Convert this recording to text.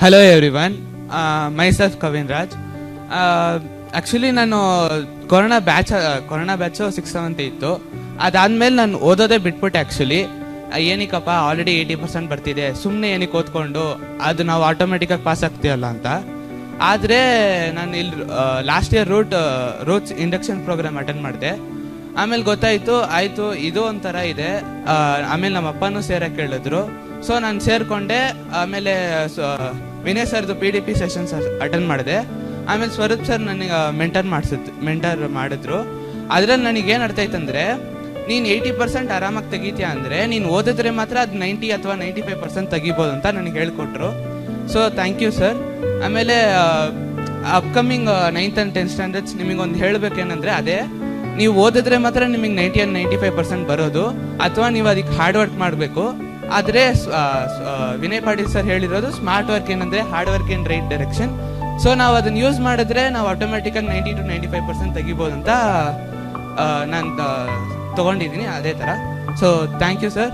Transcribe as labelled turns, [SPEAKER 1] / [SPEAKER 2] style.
[SPEAKER 1] Hello everyone, myself Kavin Raj. Actually ನಾನು corona batch 6th 7th ಇತ್ತು. ಅದಾದಮೇಲೆ ನಾನು ಓದೋದೇ ಬಿಟ್ಬಿಟ್ಟೆ. ಆ್ಯಕ್ಚುಲಿ ಏನಕ್ಕಪ್ಪ, ಆಲ್ರೆಡಿ 80% ಬರ್ತಿದೆ, ಸುಮ್ಮನೆ ಏನಕ್ಕೆ ಓದ್ಕೊಂಡು ಅದು ನಾವು ಆಟೋಮೆಟಿಕಾಗಿ ಪಾಸ್ ಆಗ್ತೀವಲ್ಲ ಅಂತ. ಆದರೆ ನಾನು ಇಲ್ಲಿ last year roots induction program attend ಮಾಡಿದೆ. ಆಮೇಲೆ ಗೊತ್ತಾಯಿತು, ಆಯಿತು ಇದು ಒಂಥರ ಇದೆ. ಆಮೇಲೆ ನಮ್ಮ ಅಪ್ಪನೂ ಸೇರಕ್ಕೆ ಹೇಳಿದ್ರು. ಸೊ ನಾನು ಸೇರಿಕೊಂಡೆ. ಆಮೇಲೆ ವಿನಯ್ ಸರ್ದು PDP ಸೆಷನ್ಸ್ ಅಟೆಂಡ್ ಮಾಡಿದೆ. ಆಮೇಲೆ ಸ್ವರೂಪ್ ಸರ್ ನನಗೆ ಮೆಂಟರ್ ಮಾಡಿದ್ರು. ಅದ್ರಲ್ಲಿ ನನಗೇನು ಅರ್ಥ ಆಯ್ತಂದರೆ, ನೀನು 80% ಆರಾಮಾಗಿ ತೆಗಿತೀಯ ಅಂದರೆ ನೀನು ಓದಿದ್ರೆ ಮಾತ್ರ ಅದು 90 ಅಥವಾ 95% ತೆಗಿಬೋದು ಅಂತ ನನಗೆ ಹೇಳ್ಕೊಟ್ರು. So thank you sir. ಆಮೇಲೆ upcoming 9th and 10th standards ನಿಮಗೊಂದು ಹೇಳಬೇಕೇನೆಂದರೆ, ಅದೇ ನೀವು ಓದಿದ್ರೆ ಮಾತ್ರ ನಿಮಗೆ 90 and 95% ಬರೋದು, ಅಥವಾ ನೀವು ಅದಕ್ಕೆ ಹಾರ್ಡ್ ವರ್ಕ್ ಮಾಡಬೇಕು. ಆದರೆ ವಿನಯ್ ಪಾಟೀಲ್ ಸರ್ ಹೇಳಿರೋದು ಸ್ಮಾರ್ಟ್ ವರ್ಕ್ ಏನಂದರೆ hard work in right direction. So ನಾವು ಅದನ್ನು ಯೂಸ್ ಮಾಡಿದ್ರೆ ನಾವು ಆಟೋಮೆಟಿಕಾಗಿ 90 to 95% ತೆಗಿಬೋದು ಅಂತ ನಾನು ತೊಗೊಂಡಿದ್ದೀನಿ. ಅದೇ ಥರ. So thank you sir.